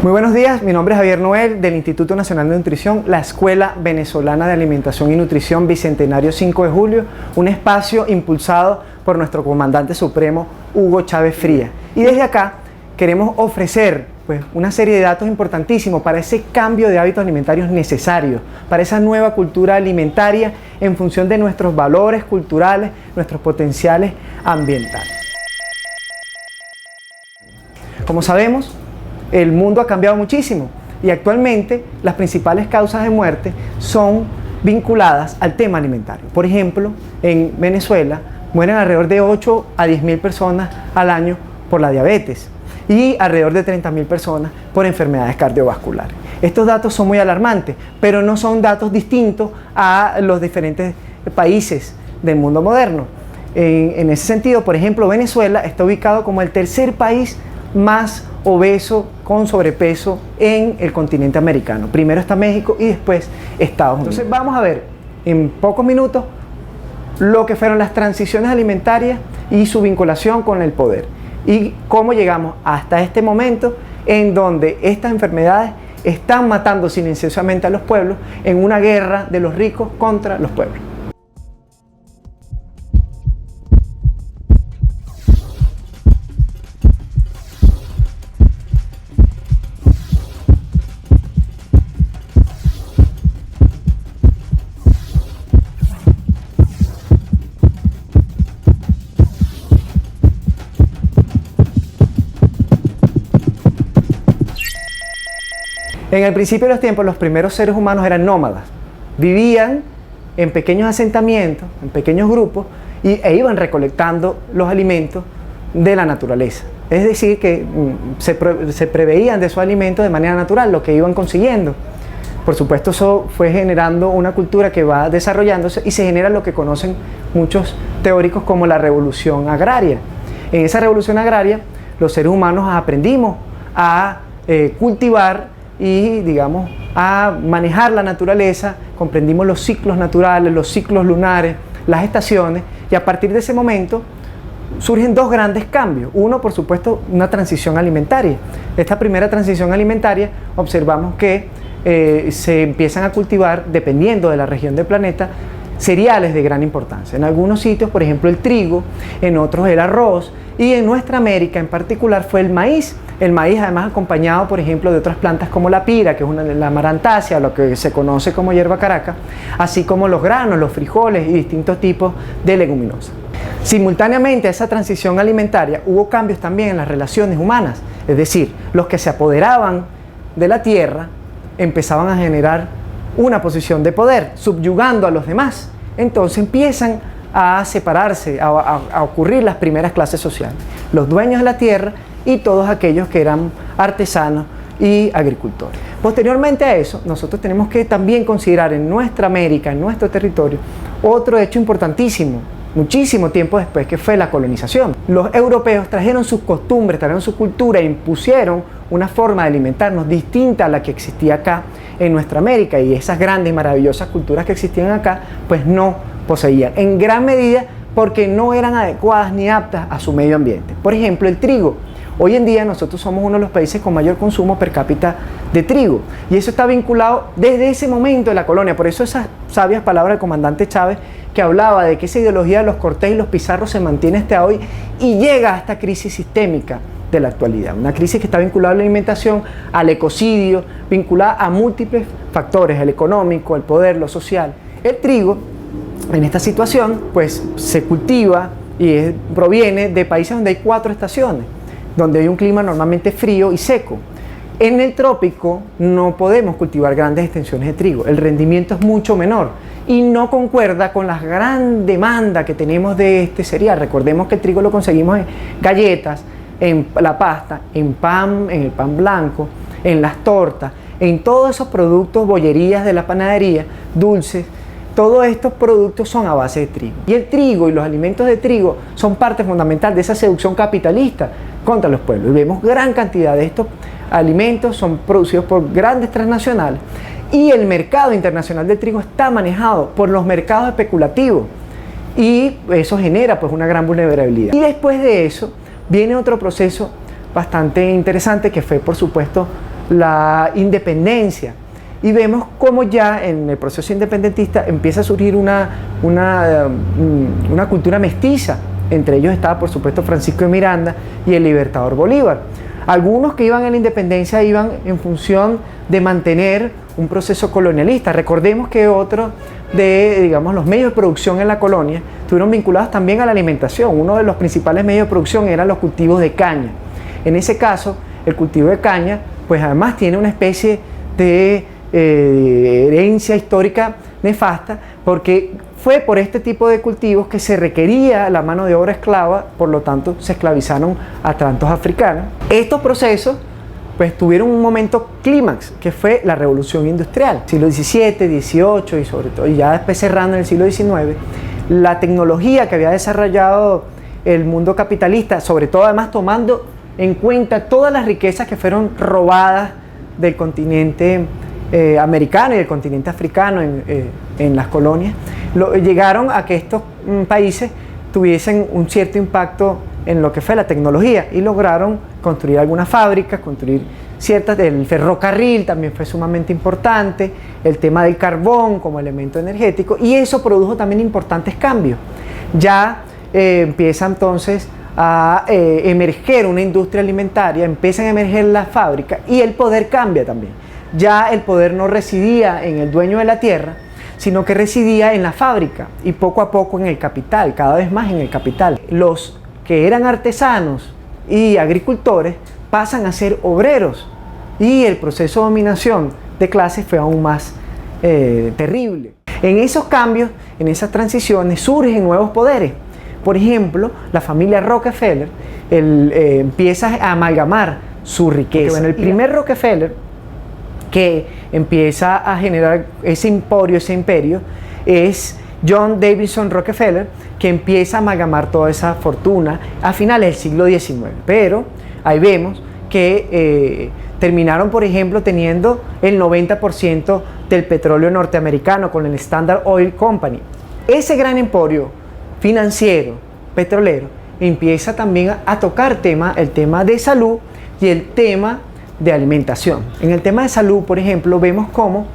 Muy buenos días, mi nombre es Javier Noel del Instituto Nacional de Nutrición, la Escuela Venezolana de Alimentación y Nutrición Bicentenario 5 de Julio, un espacio impulsado por nuestro comandante supremo Hugo Chávez Frías. Y desde acá queremos ofrecer una serie de datos importantísimos para ese cambio de hábitos alimentarios necesarios, para esa nueva cultura alimentaria en función de nuestros valores culturales, nuestros potenciales ambientales. Como sabemos, el mundo ha cambiado muchísimo y actualmente las principales causas de muerte son vinculadas al tema alimentario. Por ejemplo, en Venezuela mueren alrededor de 8 a 10.000 personas al año por la diabetes y alrededor de 30.000 personas por enfermedades cardiovasculares. Estos datos son muy alarmantes, pero no son datos distintos a los diferentes países del mundo moderno. En ese sentido, por ejemplo, Venezuela está ubicado como el tercer país más obeso con sobrepeso en el continente americano. Primero está México y después Estados Unidos. Entonces vamos a ver en pocos minutos lo que fueron las transiciones alimentarias y su vinculación con el poder y cómo llegamos hasta este momento en donde estas enfermedades están matando silenciosamente a los pueblos en una guerra de los ricos contra los pueblos. En el principio de los tiempos, los primeros seres humanos eran nómadas. Vivían en pequeños asentamientos, en pequeños grupos, e iban recolectando los alimentos de la naturaleza. Es decir, que se preveían de sus alimentos de manera natural, lo que iban consiguiendo. Por supuesto, eso fue generando una cultura que va desarrollándose y se genera lo que conocen muchos teóricos como la revolución agraria. En esa revolución agraria, los seres humanos aprendimos a cultivar y, digamos, a manejar la naturaleza, comprendimos los ciclos naturales, los ciclos lunares, las estaciones, y a partir de ese momento surgen dos grandes cambios. Uno, por supuesto, una transición alimentaria. Esta primera transición alimentaria observamos que se empiezan a cultivar, dependiendo de la región del planeta, cereales de gran importancia. En algunos sitios, por ejemplo, el trigo, en otros el arroz, y en nuestra América en particular fue el maíz. El maíz además acompañado, por ejemplo, de otras plantas como la pira, que es la amarantácea, lo que se conoce como hierba caraca, así como los granos, los frijoles y distintos tipos de leguminosas. Simultáneamente a esa transición alimentaria hubo cambios también en las relaciones humanas, es decir, los que se apoderaban de la tierra empezaban a generar una posición de poder, subyugando a los demás. Entonces empiezan a separarse, a ocurrir las primeras clases sociales, los dueños de la tierra y todos aquellos que eran artesanos y agricultores. Posteriormente a eso, nosotros tenemos que también considerar en nuestra América, en nuestro territorio, otro hecho importantísimo, muchísimo tiempo después, que fue la colonización. Los europeos trajeron sus costumbres, trajeron su cultura e impusieron una forma de alimentarnos distinta a la que existía acá en nuestra América, y esas grandes y maravillosas culturas que existían acá, pues no poseían, en gran medida porque no eran adecuadas ni aptas a su medio ambiente. Por ejemplo, el trigo. Hoy en día nosotros somos uno de los países con mayor consumo per cápita de trigo, y eso está vinculado desde ese momento de la colonia. Por eso esas sabias palabras del comandante Chávez, que hablaba de que esa ideología de los Cortés y los Pizarros se mantiene hasta hoy y llega a esta crisis sistémica de la actualidad, una crisis que está vinculada a la alimentación, al ecocidio, vinculada a múltiples factores, el económico, el poder, lo social. El trigo, en esta situación, pues se cultiva y proviene de países donde hay 4 estaciones, donde hay un clima normalmente frío y seco. En el trópico no podemos cultivar grandes extensiones de trigo, el rendimiento es mucho menor y no concuerda con la gran demanda que tenemos de este cereal. Recordemos que el trigo lo conseguimos en galletas, en la pasta, en el pan blanco, en las tortas, en todos esos productos, bollerías de la panadería, dulces. Todos estos productos son a base de trigo. Y el trigo y los alimentos de trigo son parte fundamental de esa seducción capitalista contra los pueblos. Y vemos gran cantidad de estos alimentos son producidos por grandes transnacionales. Y el mercado internacional del trigo está manejado por los mercados especulativos. Y eso genera pues una gran vulnerabilidad. Y después de eso viene otro proceso bastante interesante, que fue, por supuesto, la independencia. Y vemos cómo ya en el proceso independentista empieza a surgir una cultura mestiza. Entre ellos estaba, por supuesto, Francisco de Miranda y el Libertador Bolívar. Algunos que iban a la independencia iban en función de mantener un proceso colonialista. Recordemos que otros de, digamos, los medios de producción en la colonia estuvieron vinculados también a la alimentación. Uno de los principales medios de producción eran los cultivos de caña. En ese caso, el cultivo de caña, pues además tiene una especie de herencia histórica nefasta, porque fue por este tipo de cultivos que se requería la mano de obra esclava, por lo tanto se esclavizaron a tantos africanos. Estos procesos pues tuvieron un momento clímax, que fue la Revolución Industrial, siglo XVII, XVIII y sobre todo, y ya después cerrando en el siglo XIX, la tecnología que había desarrollado el mundo capitalista, sobre todo además tomando en cuenta todas las riquezas que fueron robadas del continente americano y del continente africano en las colonias, llegaron a que estos países tuviesen un cierto impacto en lo que fue la tecnología y lograron construir algunas fábricas, construir ciertas, el ferrocarril también fue sumamente importante, el tema del carbón como elemento energético, y eso produjo también importantes cambios. Ya empieza entonces a emerger una industria alimentaria, empiezan a emerger las fábricas y el poder cambia también. Ya el poder no residía en el dueño de la tierra, sino que residía en la fábrica y poco a poco en el capital, cada vez más en el capital. Los que eran artesanos y agricultores pasan a ser obreros y el proceso de dominación de clases fue aún más terrible. En esos cambios, en esas transiciones, surgen nuevos poderes. Por ejemplo, la familia Rockefeller empieza a amalgamar su riqueza. Porque, bueno, el primer Rockefeller que empieza a generar ese imperio, es John Davidson Rockefeller, que empieza a amalgamar toda esa fortuna a finales del siglo XIX. Pero ahí vemos que terminaron, por ejemplo, teniendo el 90% del petróleo norteamericano con el Standard Oil Company. Ese gran emporio financiero, petrolero, empieza también a tocar el tema de salud y el tema de alimentación. En el tema de salud, por ejemplo, vemos cómo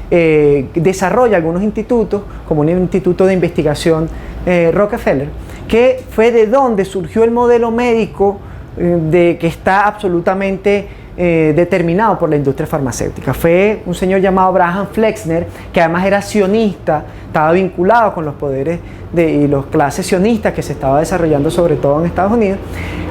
desarrolla algunos institutos, como un instituto de investigación Rockefeller, que fue de donde surgió el modelo médico que está absolutamente determinado por la industria farmacéutica. Fue un señor llamado Abraham Flexner, que además era sionista, estaba vinculado con los poderes y las clases sionistas que se estaba desarrollando sobre todo en Estados Unidos.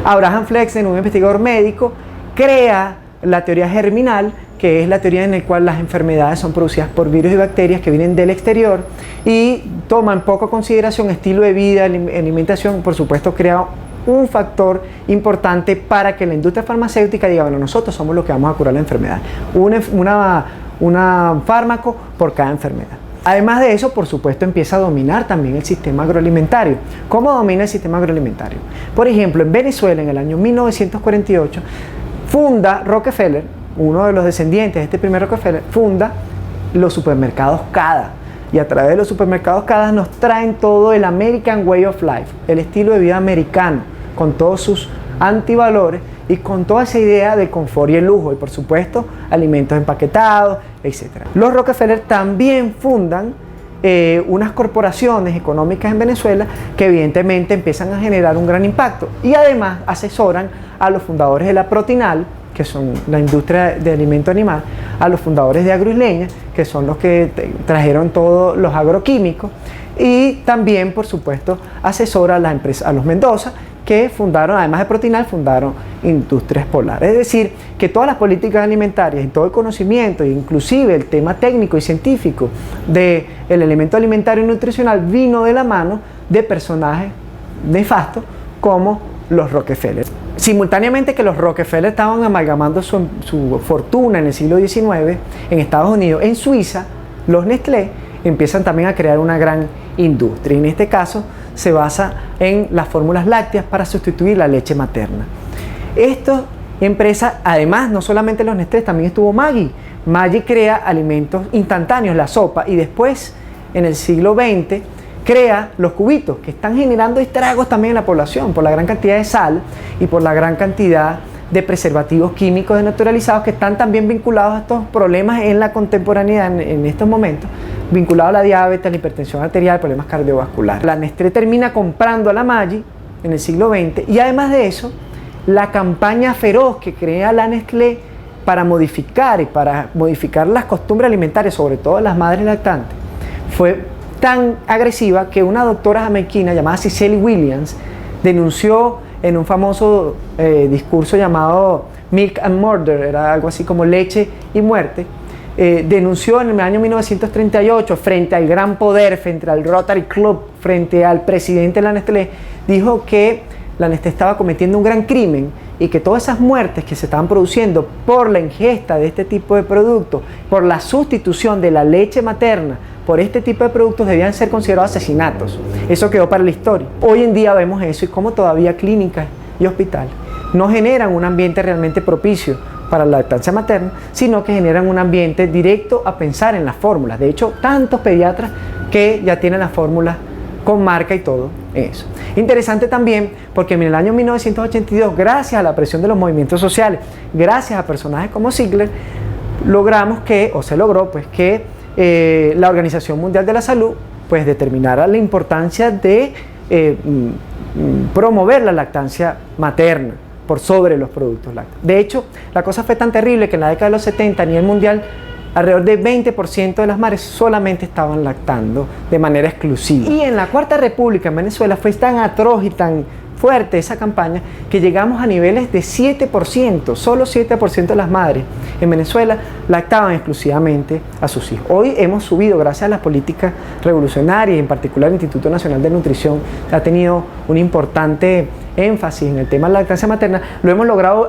Abraham Flexner, un investigador médico, crea la teoría germinal, que es la teoría en la cual las enfermedades son producidas por virus y bacterias que vienen del exterior, y toma en poca consideración estilo de vida, alimentación. Por supuesto, crea un factor importante para que la industria farmacéutica diga, bueno, nosotros somos los que vamos a curar la enfermedad, un fármaco por cada enfermedad. Además de eso, por supuesto, empieza a dominar también el sistema agroalimentario. ¿Cómo domina el sistema agroalimentario? Por ejemplo, en Venezuela, en el año 1948, funda Rockefeller, uno de los descendientes de este primer Rockefeller, funda los supermercados CADA. Y a través de los supermercados CADA nos traen todo el American Way of Life, el estilo de vida americano, con todos sus antivalores y con toda esa idea de confort y el lujo, y por supuesto alimentos empaquetados, etc. Los Rockefeller también fundan unas corporaciones económicas en Venezuela que evidentemente empiezan a generar un gran impacto, y además asesoran a los fundadores de la Protinal, que son la industria de alimento animal, a los fundadores de Agroisleña, que son los que trajeron todos los agroquímicos, y también, por supuesto, asesora a las empresas, a los Mendoza, que fundaron, además de Protinal, fundaron Industrias Polar. Es decir, que todas las políticas alimentarias y todo el conocimiento, inclusive el tema técnico y científico del elemento alimentario y nutricional, vino de la mano de personajes nefastos como los Rockefeller. Simultáneamente que los Rockefeller estaban amalgamando su fortuna en el siglo XIX en Estados Unidos, en Suiza, los Nestlé empiezan también a crear una gran industria. En este caso se basa en las fórmulas lácteas para sustituir la leche materna. Esta empresa, además, no solamente los Nestlé, también estuvo Maggi. Maggi crea alimentos instantáneos, la sopa, y después, en el siglo XX, crea los cubitos, que están generando estragos también en la población por la gran cantidad de sal y por la gran cantidad de preservativos químicos desnaturalizados que están también vinculados a estos problemas en la contemporaneidad en estos momentos, vinculados a la diabetes, a la hipertensión arterial, problemas cardiovasculares. La Nestlé termina comprando a la Maggi en el siglo XX y además de eso, la campaña feroz que crea la Nestlé para modificar las costumbres alimentarias, sobre todo de las madres lactantes, fue tan agresiva que una doctora jamaiquina llamada Cicely Williams denunció en un famoso discurso llamado Milk and Murder, era algo así como leche y muerte, denunció en el año 1938 frente al gran poder, frente al Rotary Club, frente al presidente de la Nestlé, dijo que la Nestlé estaba cometiendo un gran crimen y que todas esas muertes que se estaban produciendo por la ingesta de este tipo de productos, por la sustitución de la leche materna por este tipo de productos, debían ser considerados asesinatos. Eso quedó para la historia. Hoy en día vemos eso y cómo todavía clínicas y hospitales no generan un ambiente realmente propicio para la lactancia materna, sino que generan un ambiente directo a pensar en las fórmulas. De hecho, tantos pediatras que ya tienen las fórmulas con marca y todo eso. Interesante también porque en el año 1982, gracias a la presión de los movimientos sociales, gracias a personajes como Ziegler, logramos que, o se logró, pues que la Organización Mundial de la Salud pues determinara la importancia de promover la lactancia materna por sobre los productos lácteos. De hecho, la cosa fue tan terrible que en la década de los 70 a nivel mundial alrededor del 20% de las madres solamente estaban lactando de manera exclusiva. Y en la Cuarta República en Venezuela fue tan atroz y tan fuerte esa campaña que llegamos a niveles de 7%, solo 7% de las madres en Venezuela lactaban exclusivamente a sus hijos. Hoy hemos subido, gracias a las políticas revolucionarias, en particular el Instituto Nacional de Nutrición ha tenido un importante énfasis en el tema de la lactancia materna, lo hemos logrado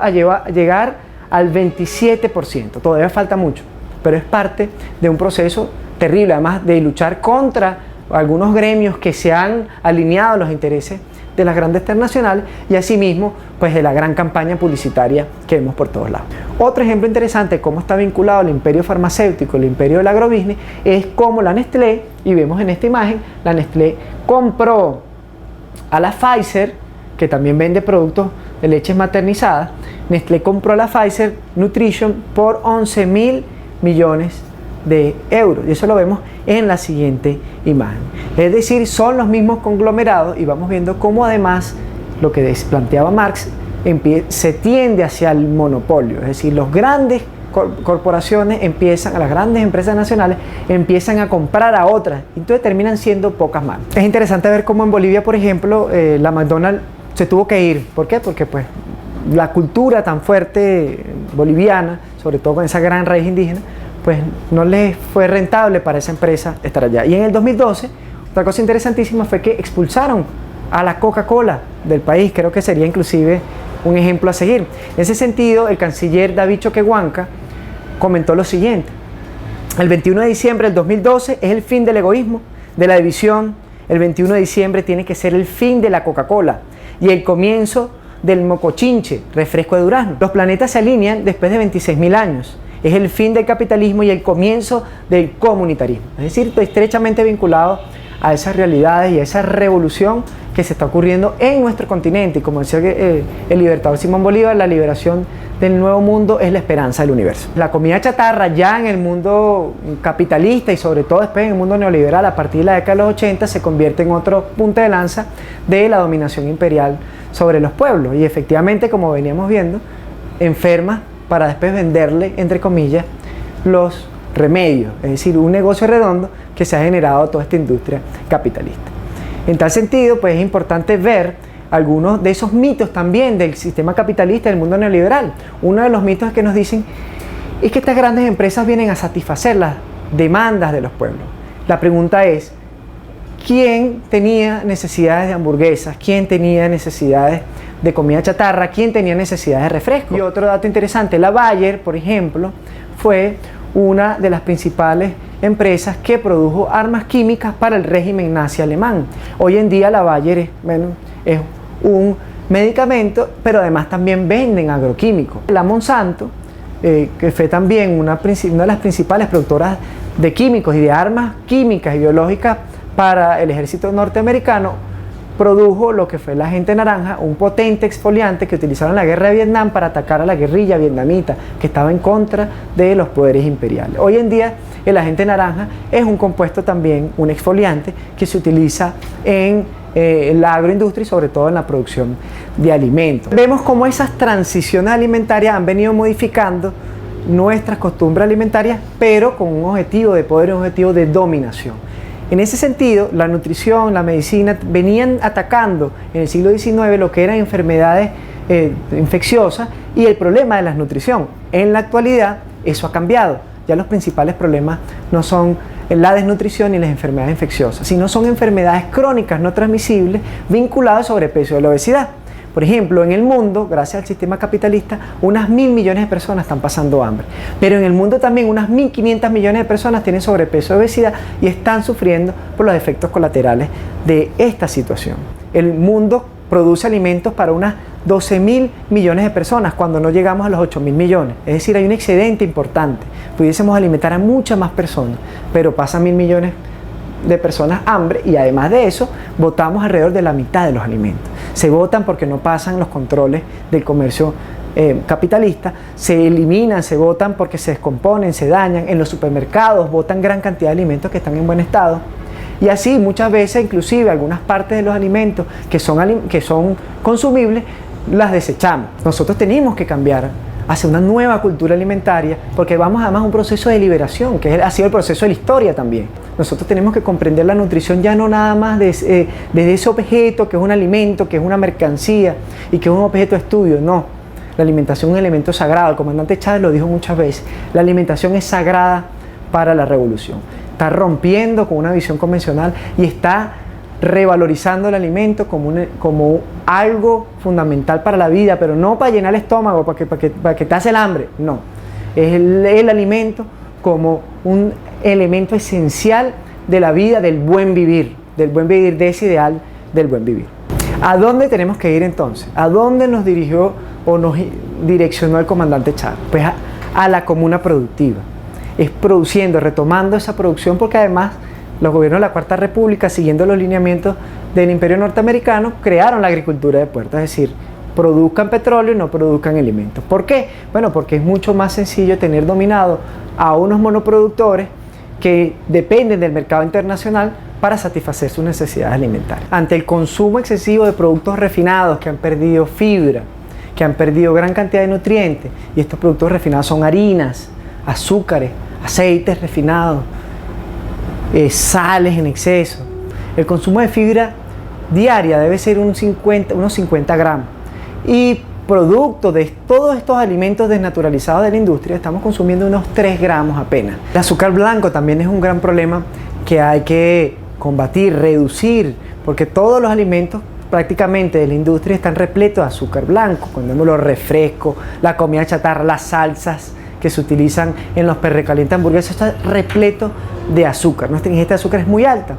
llegar al 27%, todavía falta mucho, pero es parte de un proceso terrible, además de luchar contra algunos gremios que se han alineado a los intereses de las grandes transnacionales y asimismo pues de la gran campaña publicitaria que vemos por todos lados. Otro ejemplo interesante de cómo está vinculado el imperio farmacéutico, el imperio del agrobusiness, es cómo la Nestlé, y vemos en esta imagen, la Nestlé compró a la Pfizer, que también vende productos de leches maternizadas. Nestlé compró a la Pfizer Nutrition por 11.000 millones de euros y eso lo vemos en la siguiente imagen. Es decir, son los mismos conglomerados y vamos viendo cómo además lo que planteaba Marx se tiende hacia el monopolio, es decir, los grandes corporaciones las grandes empresas nacionales empiezan a comprar a otras y entonces terminan siendo pocas más. Es interesante ver cómo en Bolivia, por ejemplo, la McDonald's se tuvo que ir. ¿Por qué? Porque pues la cultura tan fuerte boliviana, sobre todo con esa gran raíz indígena, pues no les fue rentable para esa empresa estar allá. Y en el 2012, otra cosa interesantísima fue que expulsaron a la Coca-Cola del país. Creo que sería inclusive un ejemplo a seguir. En ese sentido, el canciller David Choquehuanca comentó lo siguiente: el 21 de diciembre del 2012 es el fin del egoísmo, de la división. El 21 de diciembre tiene que ser el fin de la Coca-Cola y el comienzo del mocochinche, refresco de durazno. Los planetas se alinean después de 26.000 años. Es el fin del capitalismo y el comienzo del comunitarismo. Es decir, estrechamente vinculado a esas realidades y a esa revolución que se está ocurriendo en nuestro continente. Y como decía el libertador Simón Bolívar, la liberación del nuevo mundo es la esperanza del universo. La comida chatarra ya en el mundo capitalista y sobre todo después en el mundo neoliberal a partir de la década de los 80 se convierte en otro punto de lanza de la dominación imperial sobre los pueblos. Y efectivamente, como veníamos viendo, enferma para después venderle, entre comillas, los remedios, es decir, un negocio redondo que se ha generado toda esta industria capitalista. En tal sentido, pues es importante ver algunos de esos mitos también del sistema capitalista del mundo neoliberal. Uno de los mitos que nos dicen es que estas grandes empresas vienen a satisfacer las demandas de los pueblos. La pregunta es, ¿quién tenía necesidades de hamburguesas? ¿Quién tenía necesidades de comida chatarra? ¿Quién tenía necesidades de refresco? Y otro dato interesante, la Bayer, por ejemplo, fue una de las principales empresas que produjo armas químicas para el régimen nazi alemán. Hoy en día la Bayer es un medicamento, pero además también venden agroquímicos. La Monsanto, que fue también una de las principales productoras de químicos y de armas químicas y biológicas para el ejército norteamericano, produjo lo que fue el agente naranja, un potente exfoliante que utilizaron en la guerra de Vietnam para atacar a la guerrilla vietnamita que estaba en contra de los poderes imperiales. Hoy en día el agente naranja es un compuesto también, un exfoliante que se utiliza en la agroindustria y sobre todo en la producción de alimentos. Vemos cómo esas transiciones alimentarias han venido modificando nuestras costumbres alimentarias, pero con un objetivo de poder, un objetivo de dominación. En ese sentido, la nutrición, la medicina venían atacando en el siglo XIX lo que eran enfermedades infecciosas y el problema de la desnutrición. En la actualidad eso ha cambiado. Ya los principales problemas no son la desnutrición y las enfermedades infecciosas, sino son enfermedades crónicas no transmisibles vinculadas al sobrepeso y la obesidad. Por ejemplo, en el mundo, gracias al sistema capitalista, unas 1.000 millones de personas están pasando hambre. Pero en el mundo también unas 1.500 millones de personas tienen sobrepeso y obesidad y están sufriendo por los efectos colaterales de esta situación. El mundo produce alimentos para unas 12.000 millones de personas cuando no llegamos a los 8.000 millones. Es decir, hay un excedente importante. Pudiésemos alimentar a muchas más personas, pero pasan 1.000 millones de personas hambre y además de eso botamos alrededor de la mitad de los alimentos. Se botan porque no pasan los controles del comercio capitalista, se eliminan, se botan porque se descomponen, se dañan. En los supermercados botan gran cantidad de alimentos que están en buen estado y así muchas veces inclusive algunas partes de los alimentos que son consumibles las desechamos. Nosotros tenemos que cambiar hacia una nueva cultura alimentaria porque vamos además a un proceso de liberación que ha sido el proceso de la historia también. Nosotros tenemos que comprender la nutrición ya no nada más desde ese objeto que es un alimento, que es una mercancía y que es un objeto de estudio, no. La alimentación es un elemento sagrado, el comandante Chávez lo dijo muchas veces, la alimentación es sagrada para la revolución. Está rompiendo con una visión convencional y está revalorizando el alimento como algo fundamental para la vida, pero no para llenar el estómago, para que te hace el hambre, no. Es el alimento como un elemento esencial de la vida, del buen vivir, de ese ideal del buen vivir. ¿A dónde tenemos que ir entonces? ¿A dónde nos dirigió o nos direccionó el comandante Chávez? Pues a la comuna productiva. Es produciendo, retomando esa producción porque además los gobiernos de la Cuarta República, siguiendo los lineamientos del Imperio norteamericano, crearon la agricultura de puerta, es decir, produzcan petróleo y no produzcan alimentos. ¿Por qué? Bueno, porque es mucho más sencillo tener dominado a unos monoproductores que dependen del mercado internacional para satisfacer sus necesidades alimentarias. Ante el consumo excesivo de productos refinados que han perdido fibra, que han perdido gran cantidad de nutrientes, y estos productos refinados son harinas, azúcares, aceites refinados, sales en exceso. El consumo de fibra diaria debe ser unos 50 gramos. Y producto de todos estos alimentos desnaturalizados de la industria, estamos consumiendo unos 3 gramos apenas. El azúcar blanco también es un gran problema que hay que combatir, reducir, porque todos los alimentos prácticamente de la industria están repletos de azúcar blanco. Cuando vemos los refrescos, la comida chatarra, las salsas que se utilizan en los perrecalientes hamburguesas, está repleto de azúcar. Nuestra ingesta de azúcar es muy alta.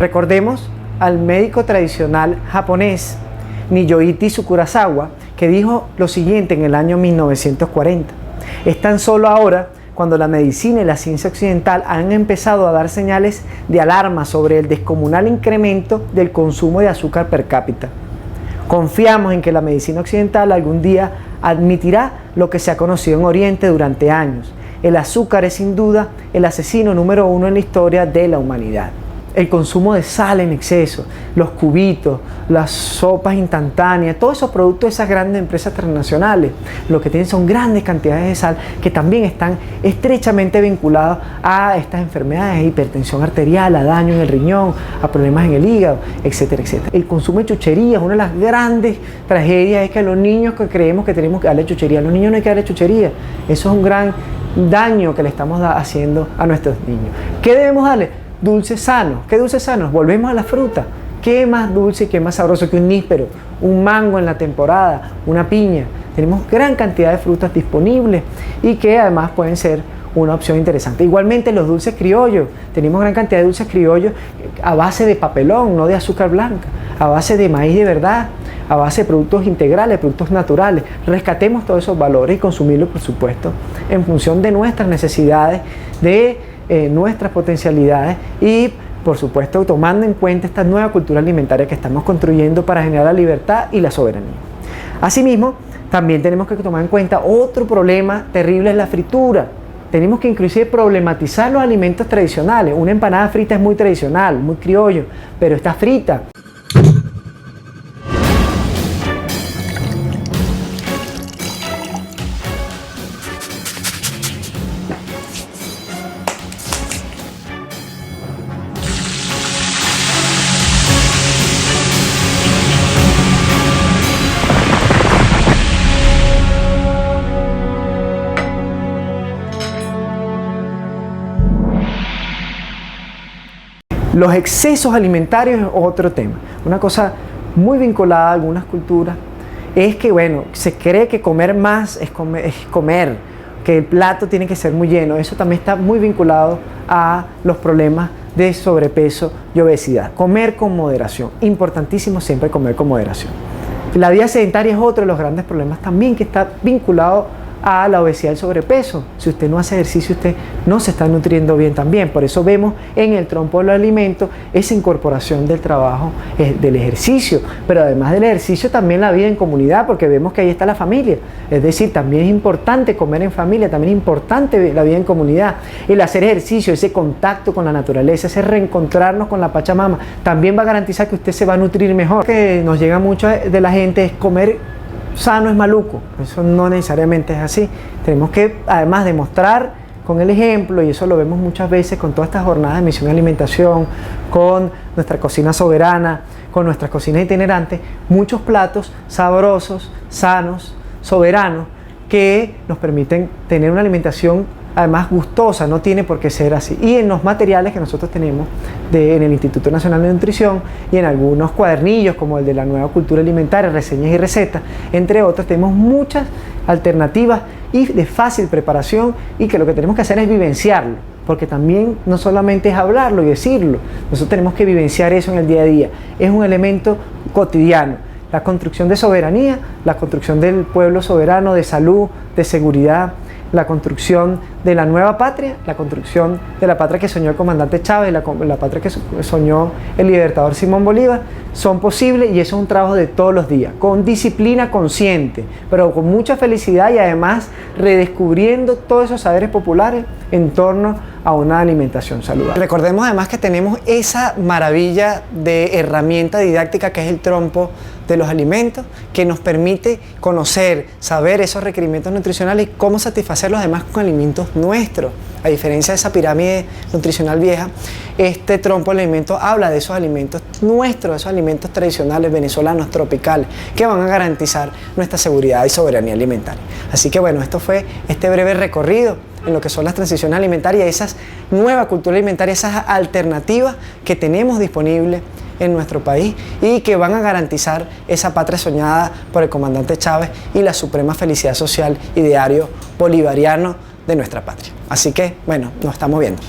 Recordemos al médico tradicional japonés Niyoichi Tsukurasawa, que dijo lo siguiente en el año 1940. Es tan solo ahora cuando la medicina y la ciencia occidental han empezado a dar señales de alarma sobre el descomunal incremento del consumo de azúcar per cápita. Confiamos en que la medicina occidental algún día admitirá lo que se ha conocido en Oriente durante años. El azúcar es sin duda el asesino número 1 en la historia de la humanidad. El consumo de sal en exceso, los cubitos, las sopas instantáneas, todos esos productos de esas grandes empresas transnacionales, lo que tienen son grandes cantidades de sal que también están estrechamente vinculados a estas enfermedades, hipertensión arterial, a daño en el riñón, a problemas en el hígado, etcétera, etcétera. El consumo de chucherías, una de las grandes tragedias es que a los niños que creemos que tenemos que darle chuchería, a los niños no hay que darle chuchería. Eso es un gran daño que le estamos haciendo a nuestros niños. ¿Qué debemos darle? Dulces sanos. ¿Qué dulces sanos? Volvemos a la fruta. ¿Qué más dulce y qué más sabroso que un níspero, un mango en la temporada, una piña? Tenemos gran cantidad de frutas disponibles y que además pueden ser una opción interesante. Igualmente los dulces criollos, tenemos gran cantidad de dulces criollos a base de papelón, no de azúcar blanca, a base de maíz de verdad, a base de productos integrales, productos naturales. Rescatemos todos esos valores y consumirlos, por supuesto, en función de nuestras necesidades, de nuestras potencialidades y, por supuesto, tomando en cuenta esta nueva cultura alimentaria que estamos construyendo para generar la libertad y la soberanía. Asimismo, también tenemos que tomar en cuenta otro problema terrible, es la fritura. Tenemos que inclusive problematizar los alimentos tradicionales. Una empanada frita es muy tradicional, muy criollo, pero está frita. Los excesos alimentarios es otro tema. Una cosa muy vinculada a algunas culturas es que, bueno, se cree que comer más es comer, que el plato tiene que ser muy lleno. Eso también está muy vinculado a los problemas de sobrepeso y obesidad. Comer con moderación. Importantísimo siempre comer con moderación. La vida sedentaria es otro de los grandes problemas también que está vinculado a la obesidad y el sobrepeso. Si usted no hace ejercicio, usted no se está nutriendo bien también. Por eso vemos en el trompo de los alimentos esa incorporación del trabajo, del ejercicio, pero además del ejercicio también la vida en comunidad, porque vemos que ahí está la familia. Es decir, también es importante comer en familia, también es importante la vida en comunidad. El hacer ejercicio, ese contacto con la naturaleza, ese reencontrarnos con la Pachamama, también va a garantizar que usted se va a nutrir mejor. Lo que nos llega mucho de la gente es comer sano es maluco. Eso no necesariamente es así. Tenemos que además demostrar con el ejemplo, y eso lo vemos muchas veces con todas estas jornadas de misión y alimentación, con nuestra cocina soberana, con nuestras cocinas itinerantes, muchos platos sabrosos, sanos, soberanos, que nos permiten tener una alimentación además gustosa, no tiene por qué ser así. Y en los materiales que nosotros tenemos en el Instituto Nacional de Nutrición y en algunos cuadernillos como el de la nueva cultura alimentaria, reseñas y recetas, entre otros, tenemos muchas alternativas y de fácil preparación, y que lo que tenemos que hacer es vivenciarlo, porque también no solamente es hablarlo y decirlo, nosotros tenemos que vivenciar eso en el día a día. Es un elemento cotidiano. La construcción de soberanía, la construcción del pueblo soberano, de salud, de seguridad, la construcción de la nueva patria, la construcción de la patria que soñó el comandante Chávez, la patria que soñó el libertador Simón Bolívar, son posibles, y eso es un trabajo de todos los días, con disciplina consciente, pero con mucha felicidad, y además redescubriendo todos esos saberes populares en torno a una alimentación saludable. Recordemos además que tenemos esa maravilla de herramienta didáctica que es el trompo de los alimentos, que nos permite conocer, saber esos requerimientos nutricionales y cómo satisfacerlos además con alimentos nuestros. A diferencia de esa pirámide nutricional vieja, este trompo de alimentos habla de esos alimentos nuestros, de esos alimentos tradicionales venezolanos, tropicales, que van a garantizar nuestra seguridad y soberanía alimentaria. Así que bueno, esto fue este breve recorrido en lo que son las transiciones alimentarias, esas nuevas culturas alimentarias, esas alternativas que tenemos disponibles en nuestro país y que van a garantizar esa patria soñada por el comandante Chávez y la suprema felicidad social, ideario bolivariano de nuestra patria. Así que, bueno, nos estamos viendo.